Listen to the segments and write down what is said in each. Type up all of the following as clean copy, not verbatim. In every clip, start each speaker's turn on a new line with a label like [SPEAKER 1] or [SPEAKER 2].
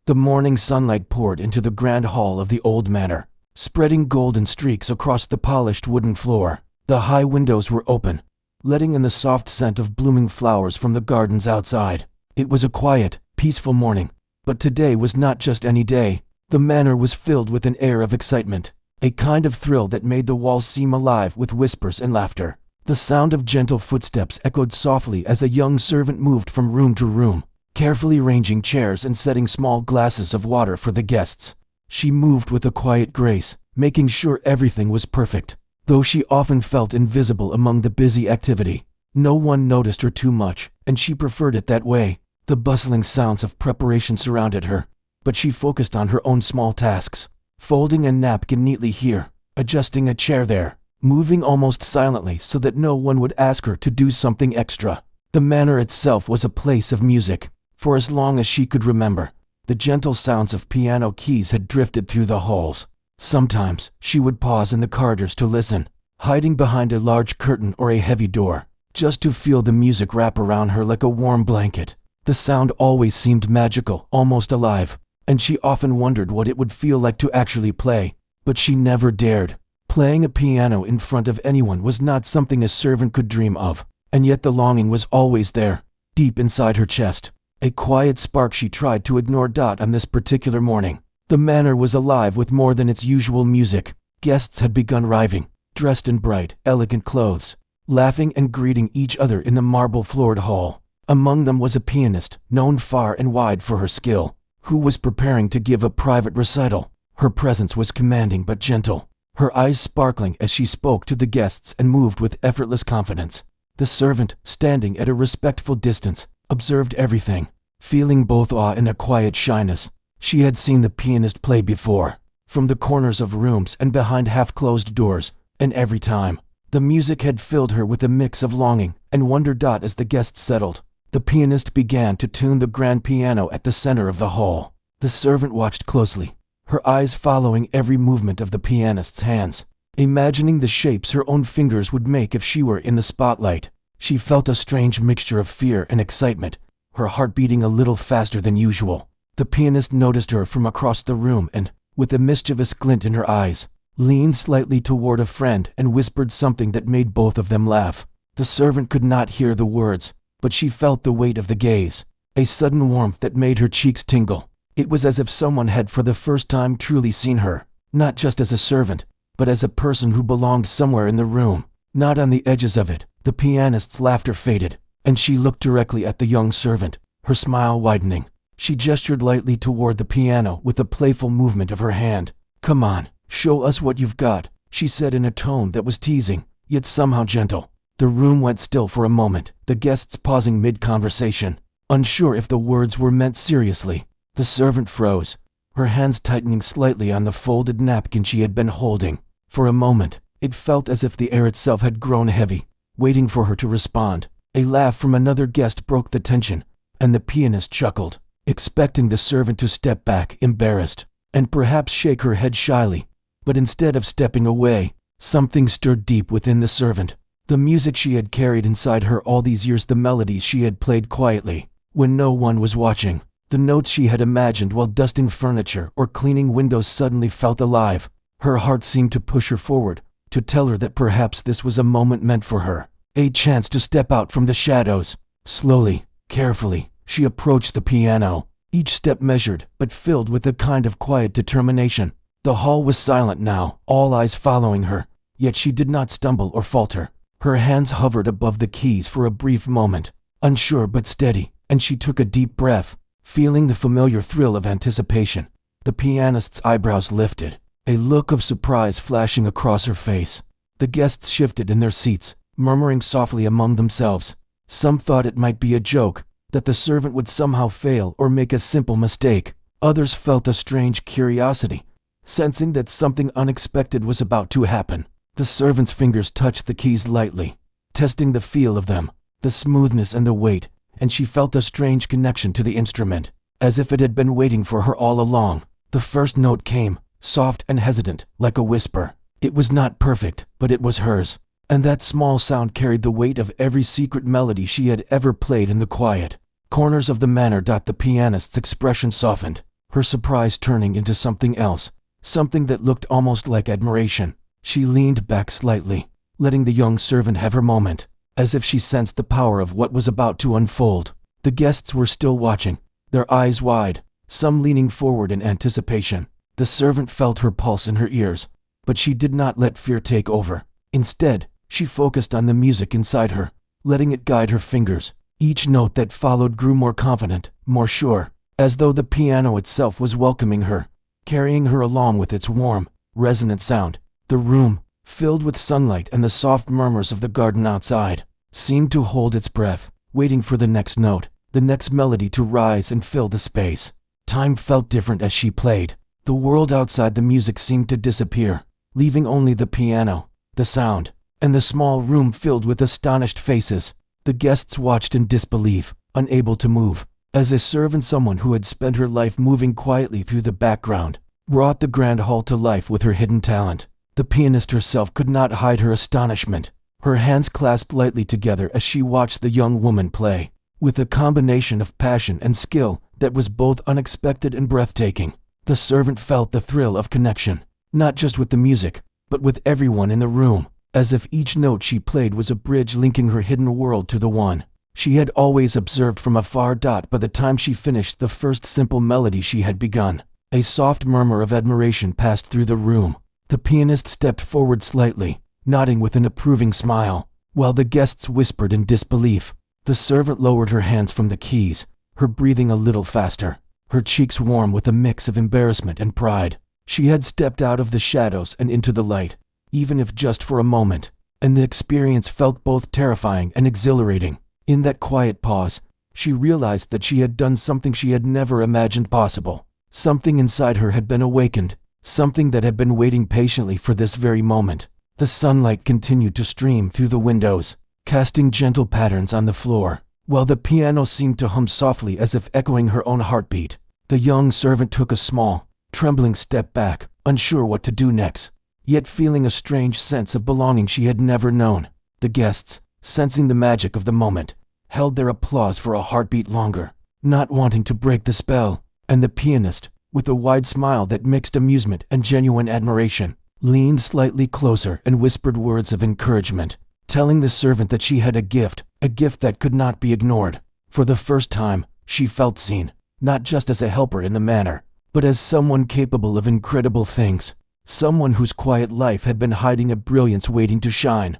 [SPEAKER 1] The morning sunlight poured into the grand hall of the old manor, spreading golden streaks across the polished wooden floor. The high windows were open, letting in the soft scent of blooming flowers from the gardens outside. It was a quiet, peaceful morning, but today was not just any day. The manor was filled with an air of excitement, a kind of thrill that made the walls seem alive with whispers and laughter. The sound of gentle footsteps echoed softly as a young servant moved from room to room, carefully arranging chairs and setting small glasses of water for the guests. She moved with a quiet grace, making sure everything was perfect. Though she often felt invisible among the busy activity, no one noticed her too much, and she preferred it that way. The bustling sounds of preparation surrounded her, but she focused on her own small tasks, folding a napkin neatly here, adjusting a chair there, moving almost silently so that no one would ask her to do something extra. The manor itself was a place of music. For as long as she could remember, the gentle sounds of piano keys had drifted through the halls. Sometimes she would pause in the corridors to listen, hiding behind a large curtain or a heavy door, just to feel the music wrap around her like a warm blanket. The sound always seemed magical, almost alive, and she often wondered what it would feel like to actually play, but she never dared. Playing a piano in front of anyone was not something a servant could dream of, and yet the longing was always there, deep inside her chest. A quiet spark she tried to ignore. On this particular morning, the manor was alive with more than its usual music. Guests had begun arriving, dressed in bright, elegant clothes, laughing and greeting each other in the marble-floored hall. Among them was a pianist, known far and wide for her skill, who was preparing to give a private recital. Her presence was commanding but gentle, her eyes sparkling as she spoke to the guests and moved with effortless confidence. The servant, standing at a respectful distance, observed everything, feeling both awe and a quiet shyness. She had seen the pianist play before, from the corners of rooms and behind half-closed doors, and every time, the music had filled her with a mix of longing and wonder. As the guests settled, the pianist began to tune the grand piano at the center of the hall. The servant watched closely, her eyes following every movement of the pianist's hands, imagining the shapes her own fingers would make if she were in the spotlight. She felt a strange mixture of fear and excitement, her heart beating a little faster than usual. The pianist noticed her from across the room and, with a mischievous glint in her eyes, leaned slightly toward a friend and whispered something that made both of them laugh. The servant could not hear the words, but she felt the weight of the gaze, a sudden warmth that made her cheeks tingle. It was as if someone had for the first time truly seen her, not just as a servant, but as a person who belonged somewhere in the room, not on the edges of it. The pianist's laughter faded, and she looked directly at the young servant, her smile widening. She gestured lightly toward the piano with a playful movement of her hand. "Come on, show us what you've got," she said in a tone that was teasing, yet somehow gentle. The room went still for a moment, the guests pausing mid-conversation, unsure if the words were meant seriously. The servant froze, her hands tightening slightly on the folded napkin she had been holding. For a moment, it felt as if the air itself had grown heavy, waiting for her to respond. A laugh from another guest broke the tension, and the pianist chuckled, expecting the servant to step back, embarrassed, and perhaps shake her head shyly. But instead of stepping away, something stirred deep within the servant. The music she had carried inside her all these years, the melodies she had played quietly, when no one was watching, the notes she had imagined while dusting furniture or cleaning windows suddenly felt alive. Her heart seemed to push her forward, to tell her that perhaps this was a moment meant for her, a chance to step out from the shadows. Slowly, carefully, she approached the piano, each step measured but filled with a kind of quiet determination. The hall was silent now, all eyes following her, yet she did not stumble or falter. Her hands hovered above the keys for a brief moment, unsure but steady, and she took a deep breath, feeling the familiar thrill of anticipation. The pianist's eyebrows lifted, a look of surprise flashing across her face. The guests shifted in their seats, murmuring softly among themselves. Some thought it might be a joke, that the servant would somehow fail or make a simple mistake. Others felt a strange curiosity, sensing that something unexpected was about to happen. The servant's fingers touched the keys lightly, testing the feel of them, the smoothness and the weight, and she felt a strange connection to the instrument, as if it had been waiting for her all along. The first note came, soft and hesitant, like a whisper. It was not perfect, but it was hers, and that small sound carried the weight of every secret melody she had ever played in the quiet corners of the manor. The pianist's expression softened, her surprise turning into something else, something that looked almost like admiration. She leaned back slightly, letting the young servant have her moment, as if she sensed the power of what was about to unfold. The guests were still watching, their eyes wide, some leaning forward in anticipation. The servant felt her pulse in her ears, but she did not let fear take over. Instead, she focused on the music inside her, letting it guide her fingers. Each note that followed grew more confident, more sure, as though the piano itself was welcoming her, carrying her along with its warm, resonant sound. The room, filled with sunlight and the soft murmurs of the garden outside, seemed to hold its breath, waiting for the next note, the next melody to rise and fill the space. Time felt different as she played. The world outside the music seemed to disappear, leaving only the piano, the sound, and the small room filled with astonished faces. The guests watched in disbelief, unable to move, as a servant, someone who had spent her life moving quietly through the background, brought the grand hall to life with her hidden talent. The pianist herself could not hide her astonishment, her hands clasped lightly together as she watched the young woman play, with a combination of passion and skill that was both unexpected and breathtaking. The servant felt the thrill of connection, not just with the music, but with everyone in the room, as if each note she played was a bridge linking her hidden world to the one she had always observed from afar. By the time she finished the first simple melody she had begun, a soft murmur of admiration passed through the room. The pianist stepped forward slightly, nodding with an approving smile, while the guests whispered in disbelief. The servant lowered her hands from the keys, her breathing a little faster, her cheeks warm with a mix of embarrassment and pride. She had stepped out of the shadows and into the light, even if just for a moment, and the experience felt both terrifying and exhilarating. In that quiet pause, she realized that she had done something she had never imagined possible. Something inside her had been awakened, something that had been waiting patiently for this very moment. The sunlight continued to stream through the windows, casting gentle patterns on the floor, while the piano seemed to hum softly as if echoing her own heartbeat. The young servant took a small, trembling step back, unsure what to do next, yet feeling a strange sense of belonging she had never known. The guests, sensing the magic of the moment, held their applause for a heartbeat longer, not wanting to break the spell, and the pianist, with a wide smile that mixed amusement and genuine admiration, leaned slightly closer and whispered words of encouragement, telling the servant that she had a gift that could not be ignored. For the first time, she felt seen, not just as a helper in the manor, but as someone capable of incredible things, someone whose quiet life had been hiding a brilliance waiting to shine.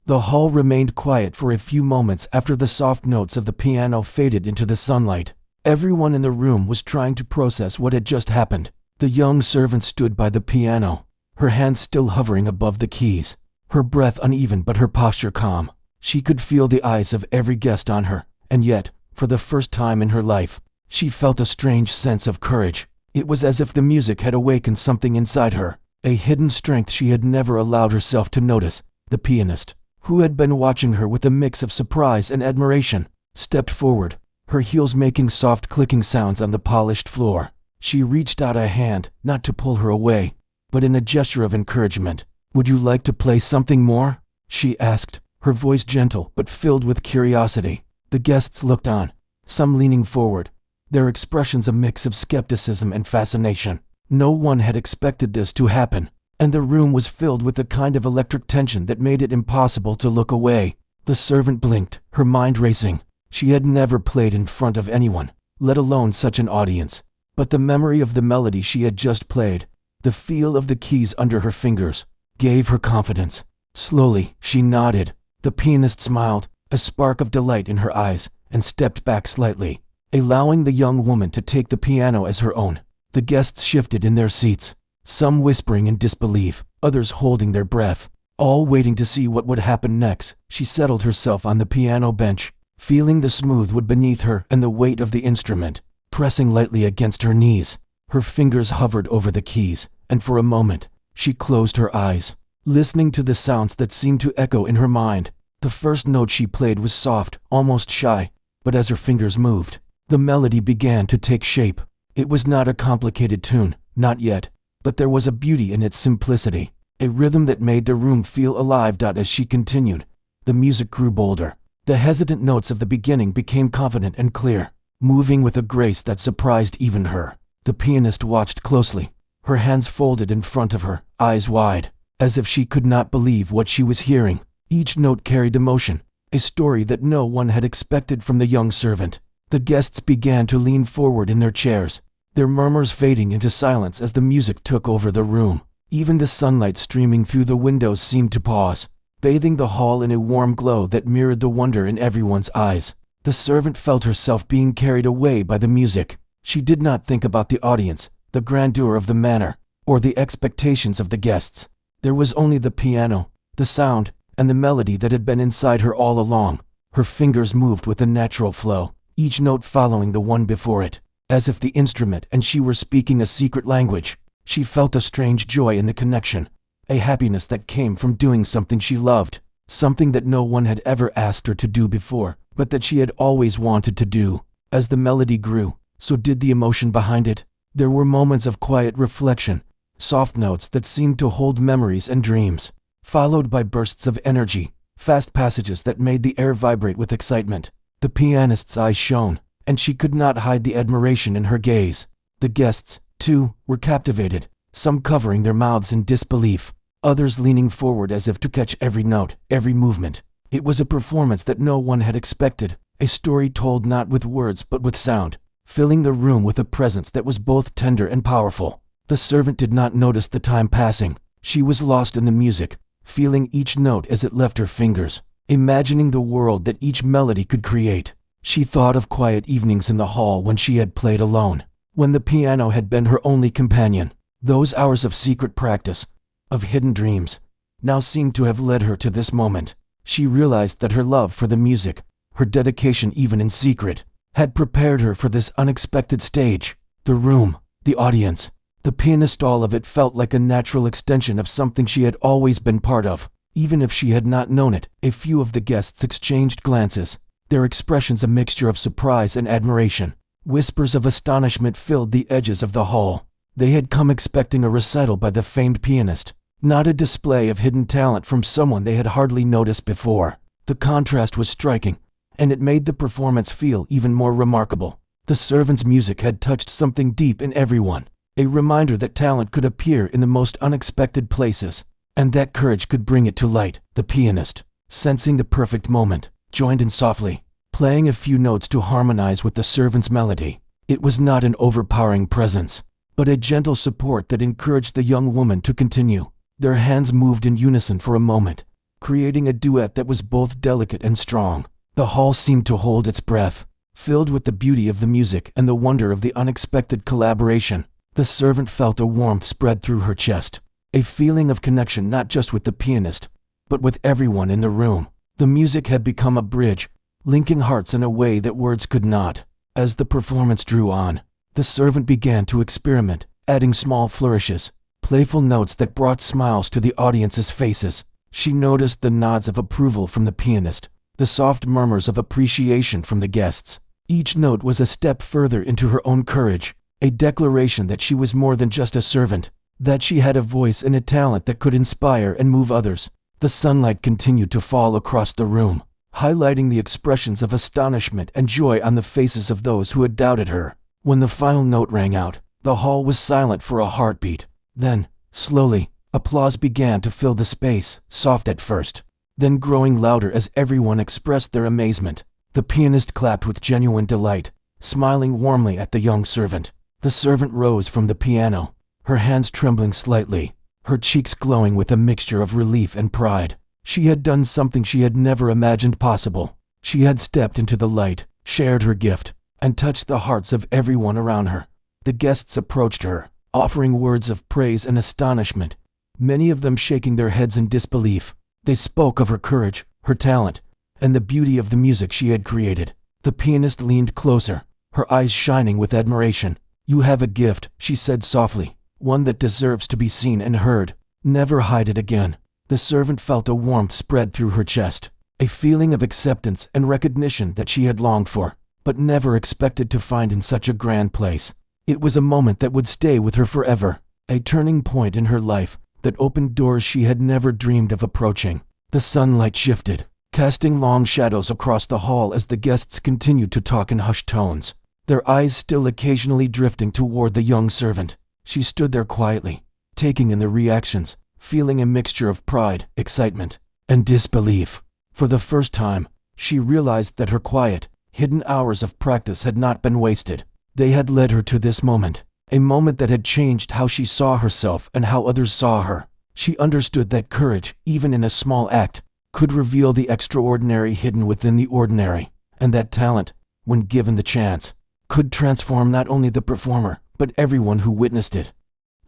[SPEAKER 1] The hall remained quiet for a few moments after the soft notes of the piano faded into the sunlight. Everyone in the room was trying to process what had just happened. The young servant stood by the piano, her hands still hovering above the keys, her breath uneven but her posture calm. She could feel the eyes of every guest on her, and yet, for the first time in her life, she felt a strange sense of courage. It was as if the music had awakened something inside her, a hidden strength she had never allowed herself to notice. The pianist, who had been watching her with a mix of surprise and admiration, stepped forward, her heels making soft clicking sounds on the polished floor. She reached out a hand, not to pull her away, but in a gesture of encouragement. "Would you like to play something more?" she asked, her voice gentle but filled with curiosity. The guests looked on, some leaning forward, their expressions a mix of skepticism and fascination. No one had expected this to happen, and the room was filled with a kind of electric tension that made it impossible to look away. The servant blinked, her mind racing. She had never played in front of anyone, let alone such an audience. But the memory of the melody she had just played, the feel of the keys under her fingers, gave her confidence. Slowly, she nodded. The pianist smiled, a spark of delight in her eyes, and stepped back slightly, allowing the young woman to take the piano as her own. The guests shifted in their seats, some whispering in disbelief, others holding their breath, all waiting to see what would happen next. She settled herself on the piano bench, feeling the smooth wood beneath her and the weight of the instrument pressing lightly against her knees. Her fingers hovered over the keys, and for a moment, she closed her eyes, listening to the sounds that seemed to echo in her mind. The first note she played was soft, almost shy, but as her fingers moved, the melody began to take shape. It was not a complicated tune, not yet, but there was a beauty in its simplicity, a rhythm that made the room feel alive. As she continued, the music grew bolder. The hesitant notes of the beginning became confident and clear, moving with a grace that surprised even her. The pianist watched closely, her hands folded in front of her, eyes wide, as if she could not believe what she was hearing. Each note carried emotion, a story that no one had expected from the young servant. The guests began to lean forward in their chairs, their murmurs fading into silence as the music took over the room. Even the sunlight streaming through the windows seemed to pause, bathing the hall in a warm glow that mirrored the wonder in everyone's eyes. The servant felt herself being carried away by the music. She did not think about the audience, the grandeur of the manor, or the expectations of the guests. There was only the piano, the sound, and the melody that had been inside her all along. Her fingers moved with a natural flow, each note following the one before it, as if the instrument and she were speaking a secret language. She felt a strange joy in the connection, a happiness that came from doing something she loved, something that no one had ever asked her to do before, but that she had always wanted to do. As the melody grew, so did the emotion behind it. There were moments of quiet reflection, soft notes that seemed to hold memories and dreams, followed by bursts of energy, fast passages that made the air vibrate with excitement. The pianist's eyes shone, and she could not hide the admiration in her gaze. The guests, too, were captivated, some covering their mouths in disbelief, others leaning forward as if to catch every note, every movement. It was a performance that no one had expected, a story told not with words but with sound, filling the room with a presence that was both tender and powerful. The servant did not notice the time passing. She was lost in the music, feeling each note as it left her fingers, imagining the world that each melody could create. She thought of quiet evenings in the hall when she had played alone, when the piano had been her only companion. Those hours of secret practice, of hidden dreams, now seemed to have led her to this moment. She realized that her love for the music, her dedication even in secret, had prepared her for this unexpected stage. The room, the audience, the pianist, all of it felt like a natural extension of something she had always been part of, even if she had not known it. A few of the guests exchanged glances, their expressions a mixture of surprise and admiration. Whispers of astonishment filled the edges of the hall. They had come expecting a recital by the famed pianist, not a display of hidden talent from someone they had hardly noticed before. The contrast was striking, and it made the performance feel even more remarkable. The servant's music had touched something deep in everyone, a reminder that talent could appear in the most unexpected places, and that courage could bring it to light. The pianist, sensing the perfect moment, joined in softly, playing a few notes to harmonize with the servant's melody. It was not an overpowering presence, but a gentle support that encouraged the young woman to continue. Their hands moved in unison for a moment, creating a duet that was both delicate and strong. The hall seemed to hold its breath, filled with the beauty of the music and the wonder of the unexpected collaboration. The servant felt a warmth spread through her chest, a feeling of connection not just with the pianist, but with everyone in the room. The music had become a bridge, linking hearts in a way that words could not. As the performance drew on, the servant began to experiment, adding small flourishes, playful notes that brought smiles to the audience's faces. She noticed the nods of approval from the pianist, the soft murmurs of appreciation from the guests. Each note was a step further into her own courage, a declaration that she was more than just a servant, that she had a voice and a talent that could inspire and move others. The sunlight continued to fall across the room, highlighting the expressions of astonishment and joy on the faces of those who had doubted her. When the final note rang out, the hall was silent for a heartbeat. Then, slowly, applause began to fill the space, soft at first, then growing louder as everyone expressed their amazement. The pianist clapped with genuine delight, smiling warmly at the young servant. The servant rose from the piano, her hands trembling slightly, her cheeks glowing with a mixture of relief and pride. She had done something she had never imagined possible. She had stepped into the light, shared her gift, and touched the hearts of everyone around her. The guests approached her, offering words of praise and astonishment, many of them shaking their heads in disbelief. They spoke of her courage, her talent, and the beauty of the music she had created. The pianist leaned closer, her eyes shining with admiration. "You have a gift," she said softly, "one that deserves to be seen and heard. Never hide it again." The servant felt a warmth spread through her chest, a feeling of acceptance and recognition that she had longed for, but never expected to find in such a grand place. It was a moment that would stay with her forever, a turning point in her life that opened doors she had never dreamed of approaching. The sunlight shifted, casting long shadows across the hall as the guests continued to talk in hushed tones. their eyes still occasionally drifting toward the young servant. She stood there quietly, taking in the reactions, feeling a mixture of pride, excitement, and disbelief. For the first time, she realized that her quiet, hidden hours of practice had not been wasted. They had led her to this moment, a moment that had changed how she saw herself and how others saw her. She understood that courage, even in a small act, could reveal the extraordinary hidden within the ordinary, and that talent, when given the chance, could transform not only the performer, but everyone who witnessed it.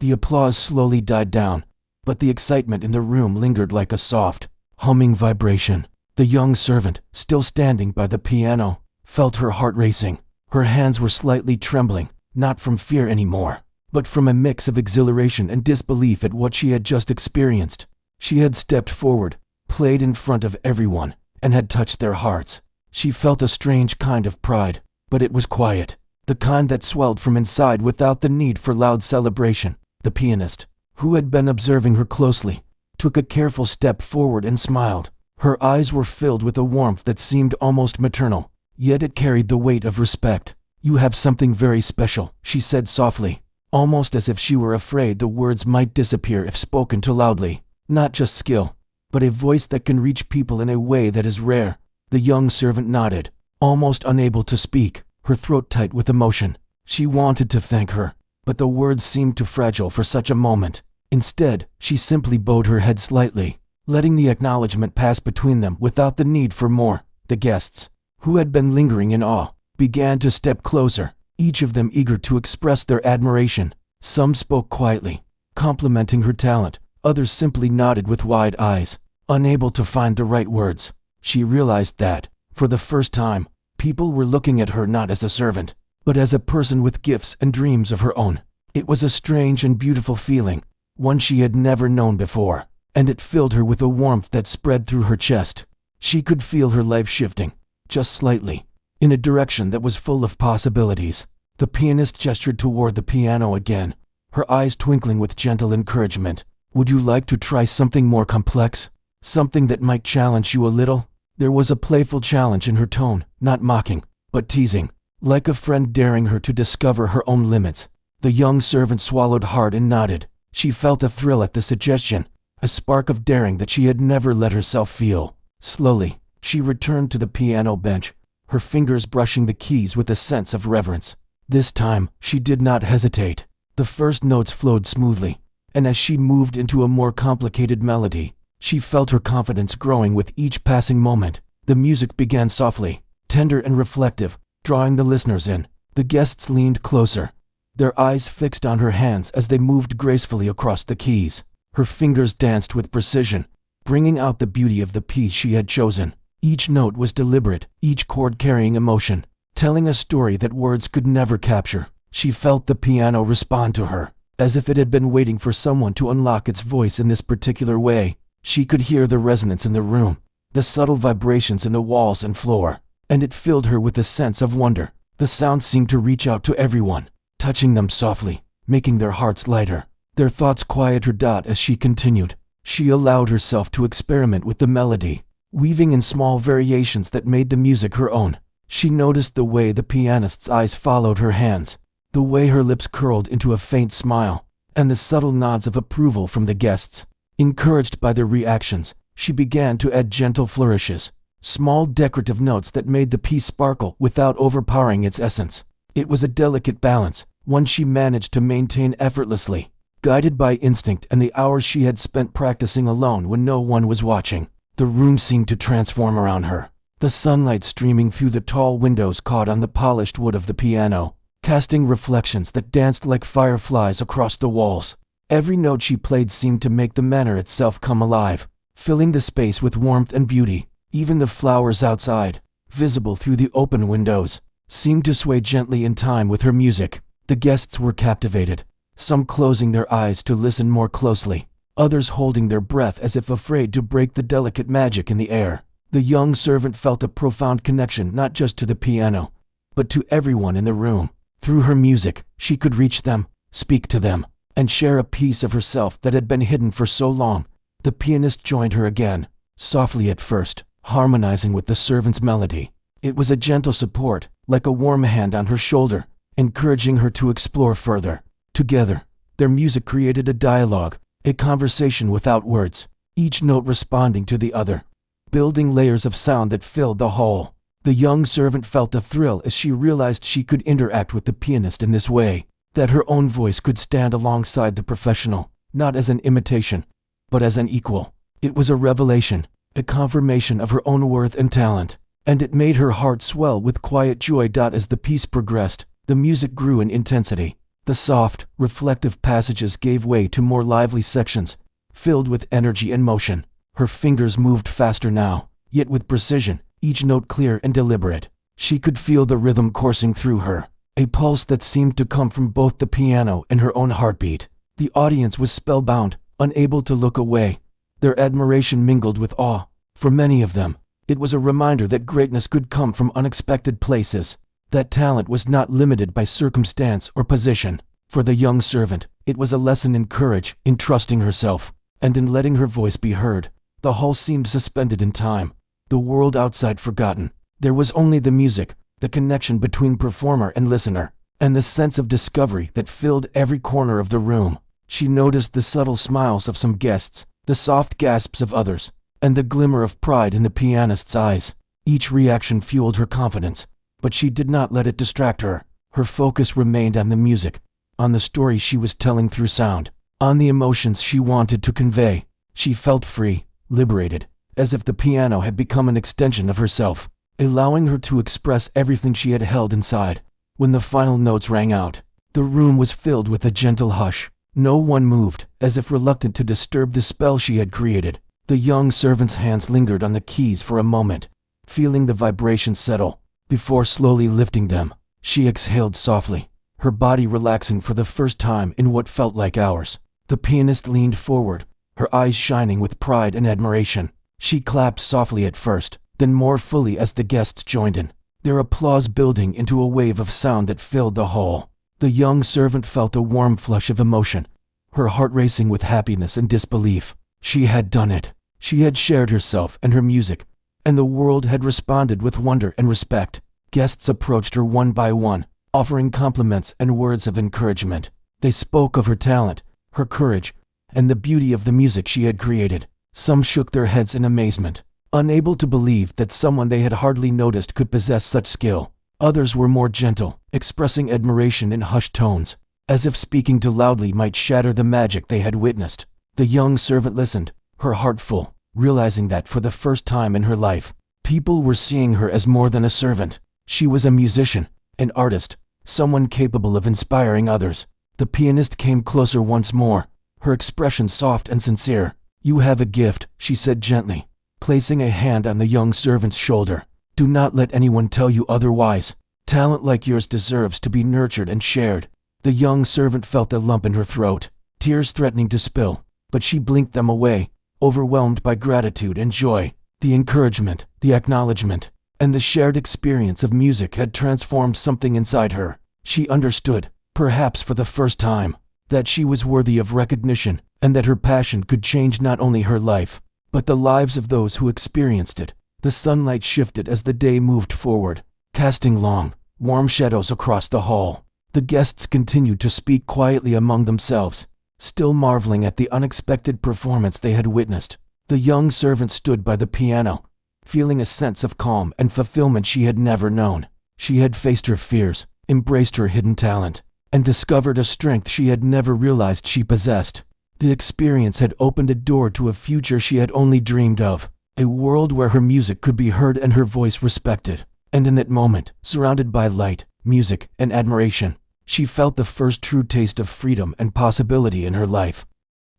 [SPEAKER 1] The applause slowly died down, but the excitement in the room lingered like a soft, humming vibration. The young servant, still standing by the piano, felt her heart racing. Her hands were slightly trembling, not from fear anymore, but from a mix of exhilaration and disbelief at what she had just experienced. She had stepped forward, played in front of everyone, and had touched their hearts. She felt a strange kind of pride, but it was quiet, the kind that swelled from inside without the need for loud celebration. The pianist, who had been observing her closely, took a careful step forward and smiled. Her eyes were filled with a warmth that seemed almost maternal, yet it carried the weight of respect. "You have something very special," she said softly, almost as if she were afraid the words might disappear if spoken too loudly. "Not just skill, but a voice that can reach people in a way that is rare." The young servant nodded, almost unable to speak, her throat tight with emotion. She wanted to thank her, but the words seemed too fragile for such a moment. Instead, she simply bowed her head slightly, letting the acknowledgement pass between them without the need for more. The guests, who had been lingering in awe, began to step closer, each of them eager to express their admiration. Some spoke quietly, complimenting her talent. Others simply nodded with wide eyes, unable to find the right words. She realized that, for the first time, people were looking at her not as a servant, but as a person with gifts and dreams of her own. It was a strange and beautiful feeling, one she had never known before, and it filled her with a warmth that spread through her chest. She could feel her life shifting, just slightly, in a direction that was full of possibilities. The pianist gestured toward the piano again, her eyes twinkling with gentle encouragement. "Would you like to try something more complex? Something that might challenge you a little?" There was a playful challenge in her tone, not mocking, but teasing, like a friend daring her to discover her own limits. The young servant swallowed hard and nodded. She felt a thrill at the suggestion, a spark of daring that she had never let herself feel. Slowly, she returned to the piano bench, her fingers brushing the keys with a sense of reverence. This time, she did not hesitate. The first notes flowed smoothly, and as she moved into a more complicated melody, she felt her confidence growing with each passing moment. The music began softly, tender and reflective, drawing the listeners in. The guests leaned closer, their eyes fixed on her hands as they moved gracefully across the keys. Her fingers danced with precision, bringing out the beauty of the piece she had chosen. Each note was deliberate, each chord carrying emotion, telling a story that words could never capture. She felt the piano respond to her, as if it had been waiting for someone to unlock its voice in this particular way. She could hear the resonance in the room, the subtle vibrations in the walls and floor, and it filled her with a sense of wonder. The sound seemed to reach out to everyone, touching them softly, making their hearts lighter. Their thoughts quieted as she continued. She allowed herself to experiment with the melody, weaving in small variations that made the music her own. She noticed the way the pianist's eyes followed her hands, the way her lips curled into a faint smile, and the subtle nods of approval from the guests. Encouraged by their reactions, she began to add gentle flourishes, small decorative notes that made the piece sparkle without overpowering its essence. It was a delicate balance, one she managed to maintain effortlessly, guided by instinct and the hours she had spent practicing alone when no one was watching. The room seemed to transform around her. The sunlight streaming through the tall windows caught on the polished wood of the piano, casting reflections that danced like fireflies across the walls. Every note she played seemed to make the manor itself come alive, filling the space with warmth and beauty. Even the flowers outside, visible through the open windows, seemed to sway gently in time with her music. The guests were captivated, some closing their eyes to listen more closely, others holding their breath as if afraid to break the delicate magic in the air. The young servant felt a profound connection not just to the piano, but to everyone in the room. Through her music, she could reach them, speak to them, and share a piece of herself that had been hidden for so long. The pianist joined her again, softly at first, harmonizing with the servant's melody. It was a gentle support, like a warm hand on her shoulder, encouraging her to explore further. Together, their music created a dialogue, a conversation without words, each note responding to the other, building layers of sound that filled the hall. The young servant felt a thrill as she realized she could interact with the pianist in this way, that her own voice could stand alongside the professional, not as an imitation, but as an equal. It was a revelation, a confirmation of her own worth and talent, and it made her heart swell with quiet joy. As the piece progressed, the music grew in intensity. The soft, reflective passages gave way to more lively sections, filled with energy and motion. Her fingers moved faster now, yet with precision, each note clear and deliberate. She could feel the rhythm coursing through her, a pulse that seemed to come from both the piano and her own heartbeat. The audience was spellbound, unable to look away, their admiration mingled with awe. For many of them, it was a reminder that greatness could come from unexpected places, that talent was not limited by circumstance or position. For the young servant, it was a lesson in courage, in trusting herself, and in letting her voice be heard. The hall seemed suspended in time, the world outside forgotten. There was only the music, the connection between performer and listener, and the sense of discovery that filled every corner of the room. She noticed the subtle smiles of some guests, the soft gasps of others, and the glimmer of pride in the pianist's eyes. Each reaction fueled her confidence, but she did not let it distract her. Her focus remained on the music, on the story she was telling through sound, on the emotions she wanted to convey. She felt free, liberated, as if the piano had become an extension of herself, allowing her to express everything she had held inside. When the final notes rang out, the room was filled with a gentle hush. No one moved, as if reluctant to disturb the spell she had created. The young servant's hands lingered on the keys for a moment, feeling the vibrations settle. Before slowly lifting them, she exhaled softly, her body relaxing for the first time in what felt like hours. The pianist leaned forward, her eyes shining with pride and admiration. She clapped softly at first, then more fully as the guests joined in, their applause building into a wave of sound that filled the hall. The young servant felt a warm flush of emotion, her heart racing with happiness and disbelief. She had done it. She had shared herself and her music, and the world had responded with wonder and respect. Guests approached her one by one, offering compliments and words of encouragement. They spoke of her talent, her courage, and the beauty of the music she had created. Some shook their heads in amazement, unable to believe that someone they had hardly noticed could possess such skill. Others were more gentle, expressing admiration in hushed tones, as if speaking too loudly might shatter the magic they had witnessed. The young servant listened, her heart full, realizing that for the first time in her life, people were seeing her as more than a servant. She was a musician, an artist, someone capable of inspiring others. The pianist came closer once more, her expression soft and sincere. "You have a gift," she said gently, placing a hand on the young servant's shoulder. "Do not let anyone tell you otherwise. Talent like yours deserves to be nurtured and shared." The young servant felt a lump in her throat, tears threatening to spill, but she blinked them away, overwhelmed by gratitude and joy. The encouragement, the acknowledgement, and the shared experience of music had transformed something inside her. She understood, perhaps for the first time, that she was worthy of recognition, and that her passion could change not only her life, but the lives of those who experienced it. The sunlight shifted as the day moved forward, casting long, warm shadows across the hall. The guests continued to speak quietly among themselves, still marveling at the unexpected performance they had witnessed. The young servant stood by the piano, feeling a sense of calm and fulfillment she had never known. She had faced her fears, embraced her hidden talent, and discovered a strength she had never realized she possessed. The experience had opened a door to a future she had only dreamed of, a world where her music could be heard and her voice respected. And in that moment, surrounded by light, music, and admiration, she felt the first true taste of freedom and possibility in her life.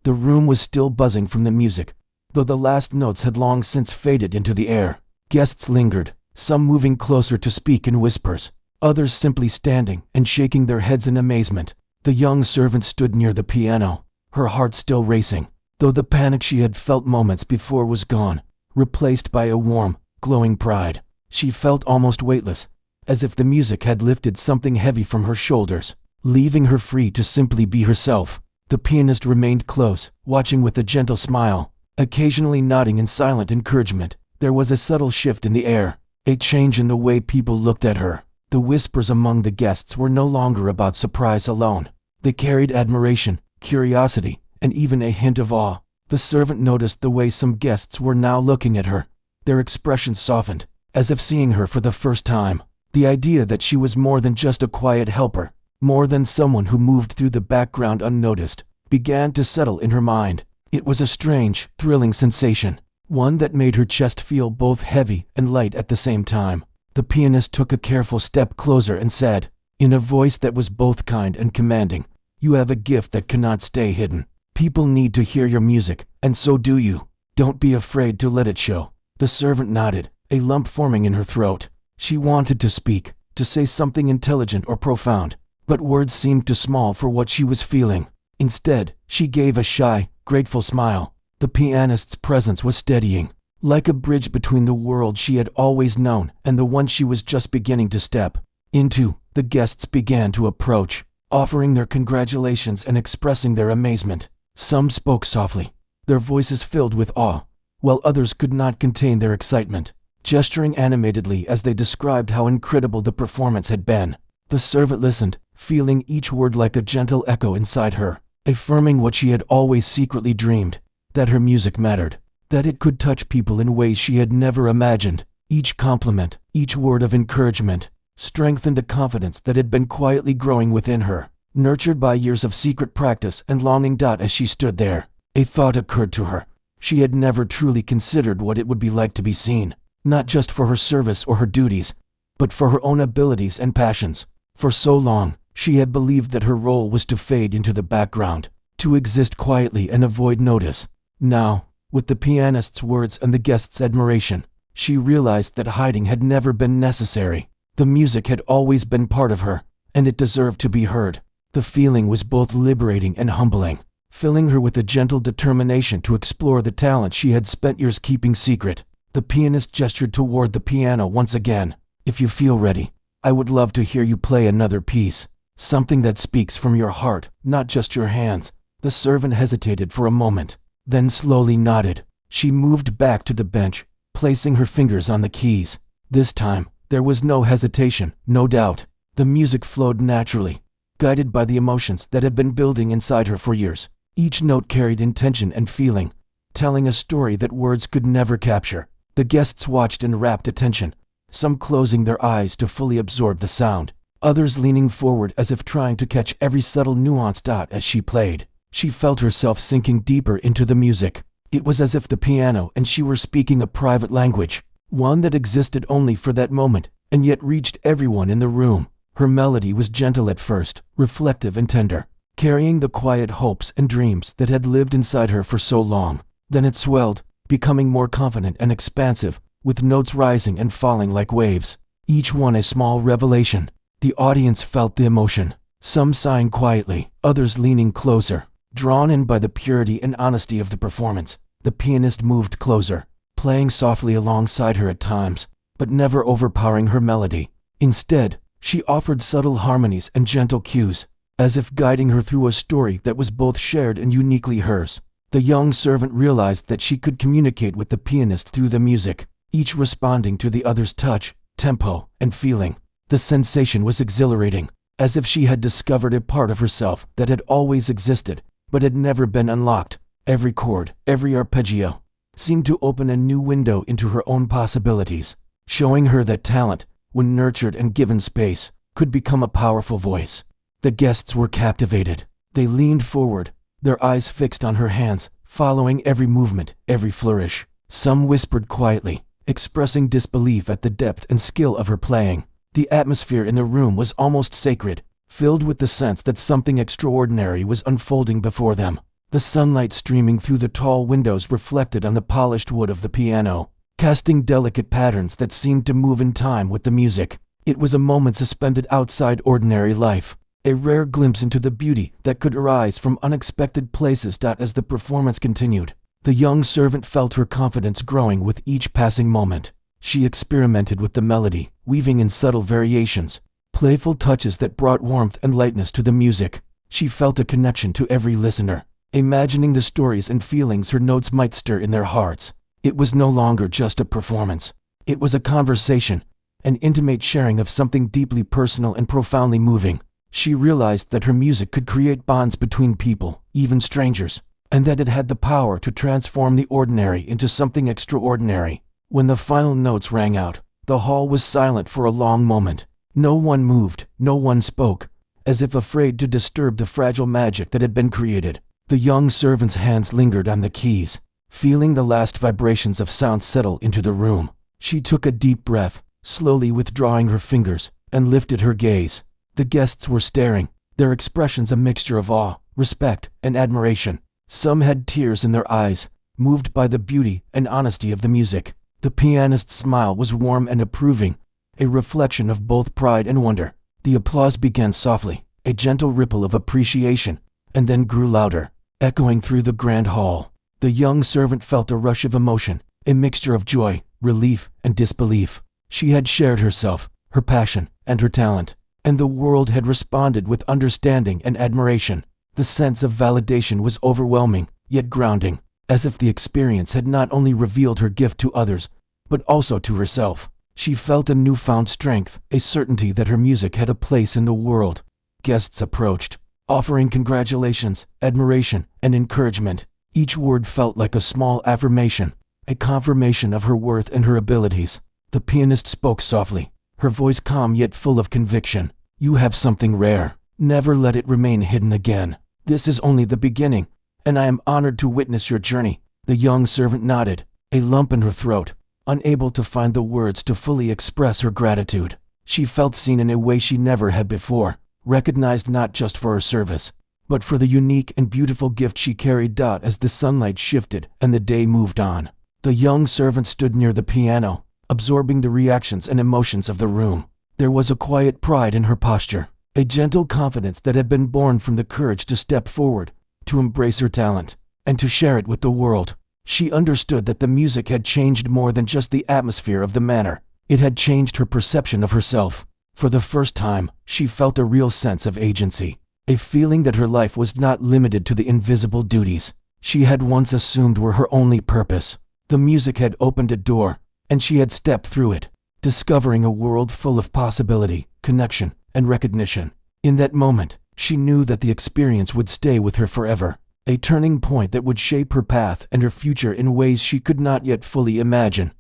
[SPEAKER 1] The room was still buzzing from the music, though the last notes had long since faded into the air. Guests lingered, some moving closer to speak in whispers, others simply standing and shaking their heads in amazement. The young servant stood near the piano, her heart still racing, though the panic she had felt moments before was gone, replaced by a warm, glowing pride. She felt almost weightless, as if the music had lifted something heavy from her shoulders, leaving her free to simply be herself. The pianist remained close, watching with a gentle smile, occasionally nodding in silent encouragement. There was a subtle shift in the air, A change in the way people looked at her. The whispers among the guests were no longer about surprise alone. They carried admiration, curiosity, and even a hint of awe. The servant noticed the way some guests were now looking at her. Their expressions softened, as if seeing her for the first time. The idea that she was more than just a quiet helper, more than someone who moved through the background unnoticed, began to settle in her mind. It was a strange, thrilling sensation, one that made her chest feel both heavy and light at the same time. The pianist took a careful step closer and said, in a voice that was both kind and commanding, "You have a gift that cannot stay hidden. People need to hear your music, and so do you. Don't be afraid to let it show." The servant nodded, a lump forming in her throat. She wanted to speak, to say something intelligent or profound, but words seemed too small for what she was feeling. Instead, she gave a shy, grateful smile. The pianist's presence was steadying, like a bridge between the world she had always known and the one she was just beginning to step into. The guests began to approach, offering their congratulations and expressing their amazement. Some spoke softly, their voices filled with awe, while others could not contain their excitement, gesturing animatedly as they described how incredible the performance had been. The servant listened, feeling each word like a gentle echo inside her, affirming what she had always secretly dreamed, that her music mattered, that it could touch people in ways she had never imagined. Each compliment, each word of encouragement, strengthened a confidence that had been quietly growing within her, nurtured by years of secret practice and longing. As she stood there, a thought occurred to her. She had never truly considered what it would be like to be seen, not just for her service or her duties, but for her own abilities and passions. For so long, she had believed that her role was to fade into the background, to exist quietly and avoid notice. Now, with the pianist's words and the guests' admiration, she realized that hiding had never been necessary. The music had always been part of her, and it deserved to be heard. The feeling was both liberating and humbling, filling her with a gentle determination to explore the talent she had spent years keeping secret. The pianist gestured toward the piano once again. "If you feel ready, I would love to hear you play another piece, something that speaks from your heart, not just your hands." The servant hesitated for a moment, then slowly nodded. She moved back to the bench, placing her fingers on the keys. This time, there was no hesitation, no doubt. The music flowed naturally, guided by the emotions that had been building inside her for years. Each note carried intention and feeling, telling a story that words could never capture. The guests watched in rapt attention, some closing their eyes to fully absorb the sound, others leaning forward as if trying to catch every subtle nuance. As she played, she felt herself sinking deeper into the music. It was as if the piano and she were speaking a private language, one that existed only for that moment, and yet reached everyone in the room. Her melody was gentle at first, reflective and tender, carrying the quiet hopes and dreams that had lived inside her for so long. Then it swelled, becoming more confident and expansive, with notes rising and falling like waves, each one a small revelation. The audience felt the emotion, some sighing quietly, others leaning closer, drawn in by the purity and honesty of the performance. The pianist moved closer, playing softly alongside her at times, but never overpowering her melody. Instead, she offered subtle harmonies and gentle cues, as if guiding her through a story that was both shared and uniquely hers. The young servant realized that she could communicate with the pianist through the music, each responding to the other's touch, tempo, and feeling. The sensation was exhilarating, as if she had discovered a part of herself that had always existed, but had never been unlocked. Every chord, every arpeggio, seemed to open a new window into her own possibilities, showing her that talent, when nurtured and given space, could become a powerful voice. The guests were captivated. They leaned forward, their eyes fixed on her hands, following every movement, every flourish. Some whispered quietly, expressing disbelief at the depth and skill of her playing. The atmosphere in the room was almost sacred, filled with the sense that something extraordinary was unfolding before them. The sunlight streaming through the tall windows reflected on the polished wood of the piano, casting delicate patterns that seemed to move in time with the music. It was a moment suspended outside ordinary life, a rare glimpse into the beauty that could arise from unexpected places. As the performance continued, the young servant felt her confidence growing with each passing moment. She experimented with the melody, weaving in subtle variations, playful touches that brought warmth and lightness to the music. She felt a connection to every listener, imagining the stories and feelings her notes might stir in their hearts. It was no longer just a performance. It was a conversation, an intimate sharing of something deeply personal and profoundly moving. She realized that her music could create bonds between people, even strangers, and that it had the power to transform the ordinary into something extraordinary. When the final notes rang out, the hall was silent for a long moment. No one moved, no one spoke, as if afraid to disturb the fragile magic that had been created. The young servant's hands lingered on the keys. Feeling the last vibrations of sound settle into the room, she took a deep breath, slowly withdrawing her fingers, and lifted her gaze. The guests were staring, their expressions a mixture of awe, respect, and admiration. Some had tears in their eyes, moved by the beauty and honesty of the music. The pianist's smile was warm and approving, a reflection of both pride and wonder. The applause began softly, a gentle ripple of appreciation, and then grew louder, echoing through the grand hall. The young servant felt a rush of emotion, a mixture of joy, relief, and disbelief. She had shared herself, her passion, and her talent, and the world had responded with understanding and admiration. The sense of validation was overwhelming, yet grounding, as if the experience had not only revealed her gift to others, but also to herself. She felt a newfound strength, a certainty that her music had a place in the world. Guests approached, offering congratulations, admiration, and encouragement. Each word felt like a small affirmation, a confirmation of her worth and her abilities. The pianist spoke softly, her voice calm yet full of conviction. "You have something rare. Never let it remain hidden again. This is only the beginning, and I am honored to witness your journey." The young servant nodded, a lump in her throat, unable to find the words to fully express her gratitude. She felt seen in a way she never had before, recognized not just for her service, but for the unique and beautiful gift she carried. As the sunlight shifted and the day moved on, the young servant stood near the piano, absorbing the reactions and emotions of the room. There was a quiet pride in her posture, a gentle confidence that had been born from the courage to step forward, to embrace her talent, and to share it with the world. She understood that the music had changed more than just the atmosphere of the manor. It had changed her perception of herself. For the first time, she felt a real sense of agency, a feeling that her life was not limited to the invisible duties she had once assumed were her only purpose. The music had opened a door, and she had stepped through it, discovering a world full of possibility, connection, and recognition. In that moment, she knew that the experience would stay with her forever, a turning point that would shape her path and her future in ways she could not yet fully imagine.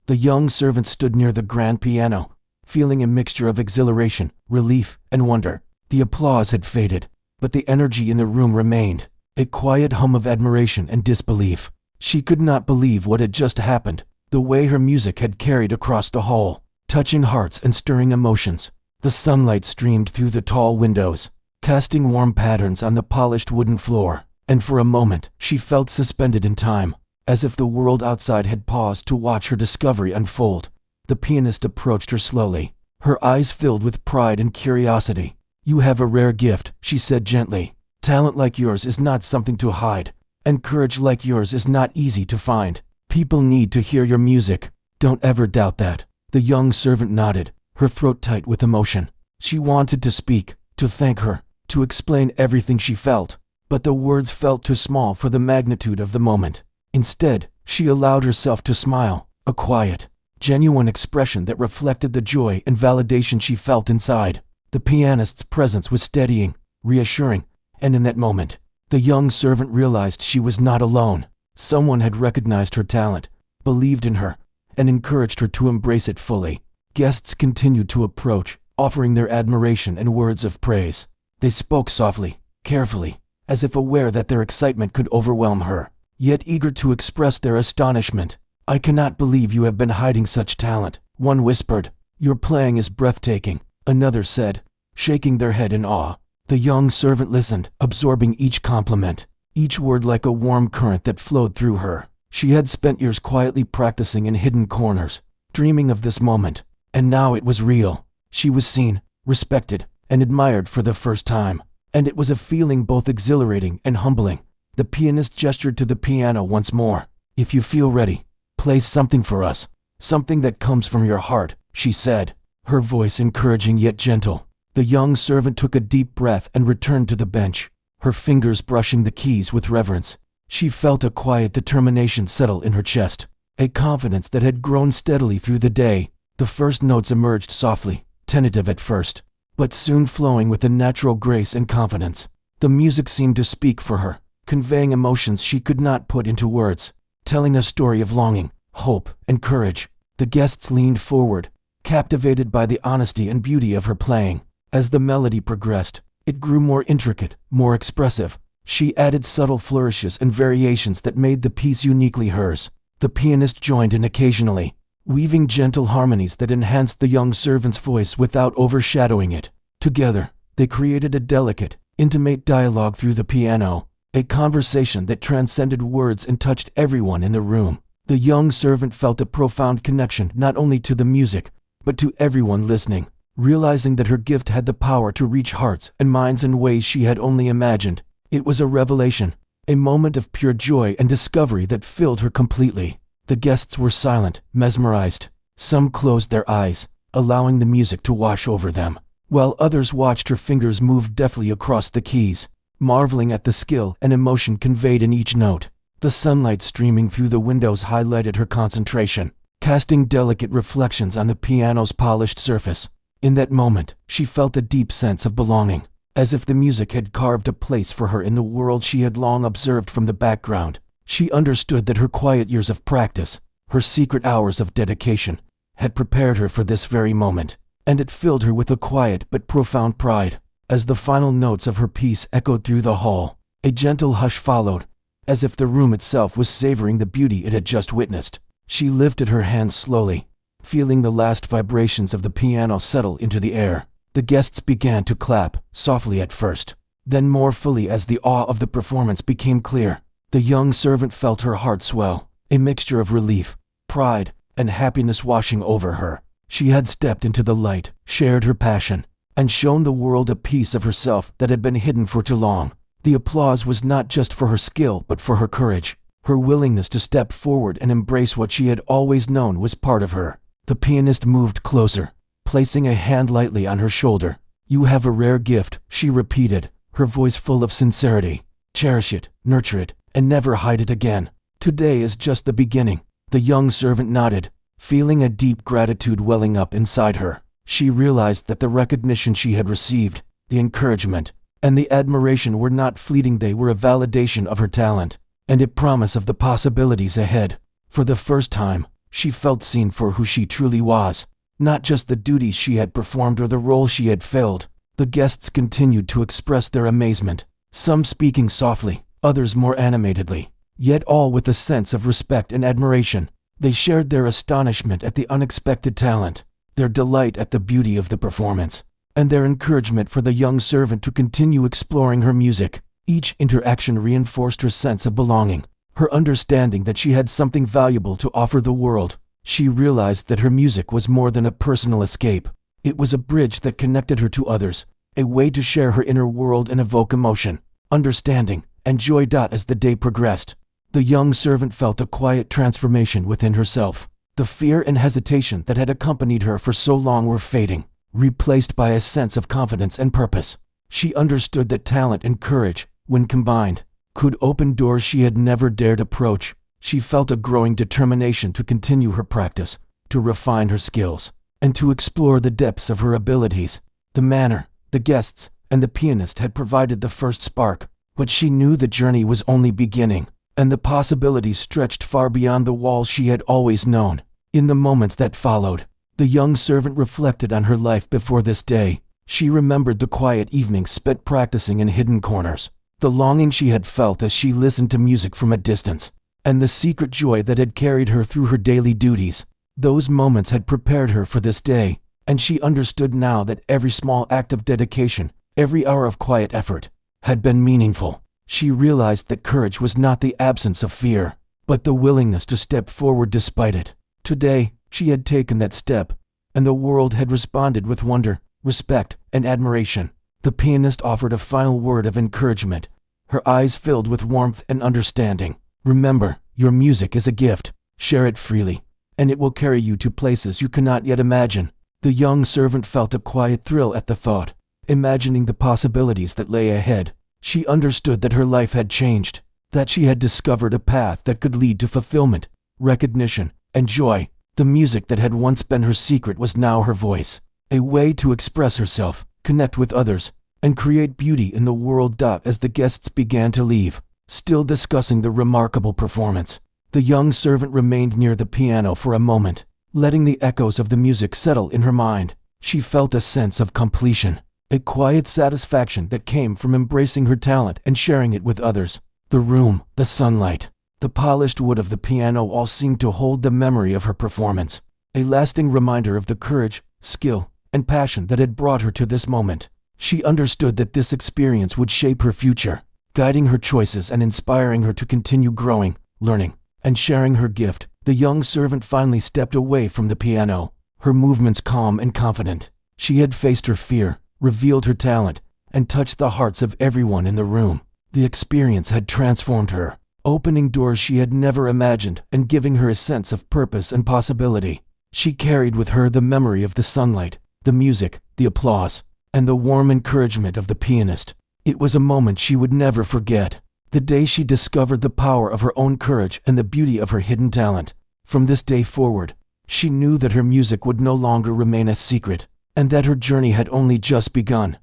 [SPEAKER 1] The young servant stood near the grand piano, feeling a mixture of exhilaration, relief, and wonder. The applause had faded, but the energy in the room remained, a quiet hum of admiration and disbelief. She could not believe what had just happened, the way her music had carried across the hall, touching hearts and stirring emotions. The sunlight streamed through the tall windows, casting warm patterns on the polished wooden floor, and for a moment she felt suspended in time, as if the world outside had paused to watch her discovery unfold. The pianist approached her slowly, her eyes filled with pride and curiosity. "You have a rare gift," she said gently. "Talent like yours is not something to hide, and courage like yours is not easy to find. People need to hear your music. Don't ever doubt that." The young servant nodded, her throat tight with emotion. She wanted to speak, to thank her, to explain everything she felt, but the words felt too small for the magnitude of the moment. Instead, she allowed herself to smile, a quiet, genuine expression that reflected the joy and validation she felt inside. The pianist's presence was steadying, reassuring, and in that moment, the young servant realized she was not alone. Someone had recognized her talent, believed in her, and encouraged her to embrace it fully. Guests continued to approach, offering their admiration and words of praise. They spoke softly, carefully, as if aware that their excitement could overwhelm her, yet eager to express their astonishment. "I cannot believe you have been hiding such talent," one whispered. "Your playing is breathtaking," another said, shaking their head in awe. The young servant listened, absorbing each compliment, each word like a warm current that flowed through her. She had spent years quietly practicing in hidden corners, dreaming of this moment, and now it was real. She was seen, respected, and admired for the first time, and it was a feeling both exhilarating and humbling. The pianist gestured to the piano once more. "If you feel ready, play something for us, something that comes from your heart," she said, her voice encouraging yet gentle. The young servant took a deep breath and returned to the bench, her fingers brushing the keys with reverence. She felt a quiet determination settle in her chest, a confidence that had grown steadily through the day. The first notes emerged softly, tentative at first, but soon flowing with a natural grace and confidence. The music seemed to speak for her, conveying emotions she could not put into words, telling a story of longing, hope, and courage. The guests leaned forward, captivated by the honesty and beauty of her playing. As the melody progressed, it grew more intricate, more expressive. She added subtle flourishes and variations that made the piece uniquely hers. The pianist joined in occasionally, weaving gentle harmonies that enhanced the young servant's voice without overshadowing it. Together, they created a delicate, intimate dialogue through the piano, a conversation that transcended words and touched everyone in the room. The young servant felt a profound connection not only to the music, but to everyone listening, realizing that her gift had the power to reach hearts and minds in ways she had only imagined. It was a revelation, a moment of pure joy and discovery that filled her completely. The guests were silent, mesmerized. Some closed their eyes, allowing the music to wash over them, while others watched her fingers move deftly across the keys, marveling at the skill and emotion conveyed in each note. The sunlight streaming through the windows highlighted her concentration, casting delicate reflections on the piano's polished surface. In that moment, she felt a deep sense of belonging, as if the music had carved a place for her in the world she had long observed from the background. She understood that her quiet years of practice, her secret hours of dedication, had prepared her for this very moment, and it filled her with a quiet but profound pride. As the final notes of her piece echoed through the hall, a gentle hush followed, as if the room itself was savoring the beauty it had just witnessed. She lifted her hands slowly, feeling the last vibrations of the piano settle into the air. The guests began to clap, softly at first, then more fully as the awe of the performance became clear. The young servant felt her heart swell, a mixture of relief, pride, and happiness washing over her. She had stepped into the light, shared her passion, and shown the world a piece of herself that had been hidden for too long. The applause was not just for her skill but for her courage. Her willingness to step forward and embrace what she had always known was part of her. The pianist moved closer, placing a hand lightly on her shoulder. "You have a rare gift," she repeated, her voice full of sincerity. "Cherish it, nurture it, and never hide it again. Today is just the beginning." The young servant nodded, feeling a deep gratitude welling up inside her. She realized that the recognition she had received, the encouragement, and the admiration were not fleeting. They were a validation of her talent, and a promise of the possibilities ahead. For the first time, she felt seen for who she truly was, not just the duties she had performed or the role she had filled. The guests continued to express their amazement, some speaking softly, others more animatedly, yet all with a sense of respect and admiration. They shared their astonishment at the unexpected talent, their delight at the beauty of the performance, and their encouragement for the young servant to continue exploring her music. Each interaction reinforced her sense of belonging, her understanding that she had something valuable to offer the world. She realized that her music was more than a personal escape. It was a bridge that connected her to others, a way to share her inner world and evoke emotion, understanding, and joy. As the day progressed, the young servant felt a quiet transformation within herself. The fear and hesitation that had accompanied her for so long were fading, replaced by a sense of confidence and purpose. She understood that talent and courage, when combined, could open doors she had never dared approach. She felt a growing determination to continue her practice, to refine her skills, and to explore the depths of her abilities. The manner, the guests, and the pianist had provided the first spark, but she knew the journey was only beginning, and the possibilities stretched far beyond the walls she had always known. In the moments that followed, the young servant reflected on her life before this day. She remembered the quiet evenings spent practicing in hidden corners, the longing she had felt as she listened to music from a distance, and the secret joy that had carried her through her daily duties. Those moments had prepared her for this day, and she understood now that every small act of dedication, every hour of quiet effort, had been meaningful. She realized that courage was not the absence of fear, but the willingness to step forward despite it. Today, she had taken that step, and the world had responded with wonder, respect, and admiration. The pianist offered a final word of encouragement, her eyes filled with warmth and understanding. "Remember, your music is a gift. Share it freely, and it will carry you to places you cannot yet imagine." The young servant felt a quiet thrill at the thought, imagining the possibilities that lay ahead. She understood that her life had changed, that she had discovered a path that could lead to fulfillment, recognition, and joy. The music that had once been her secret was now her voice, a way to express herself, connect with others, and create beauty in the world. As the guests began to leave, still discussing the remarkable performance, the young servant remained near the piano for a moment, letting the echoes of the music settle in her mind. She felt a sense of completion, a quiet satisfaction that came from embracing her talent and sharing it with others. The room, the sunlight, the polished wood of the piano all seemed to hold the memory of her performance, a lasting reminder of the courage, skill, and passion that had brought her to this moment. She understood that this experience would shape her future, guiding her choices and inspiring her to continue growing, learning, and sharing her gift. The young servant finally stepped away from the piano, her movements calm and confident. She had faced her fear, revealed her talent, and touched the hearts of everyone in the room. The experience had transformed her, opening doors she had never imagined and giving her a sense of purpose and possibility. She carried with her the memory of the sunlight, the music, the applause, and the warm encouragement of the pianist. It was a moment she would never forget, the day she discovered the power of her own courage and the beauty of her hidden talent. From this day forward, she knew that her music would no longer remain a secret, and that her journey had only just begun.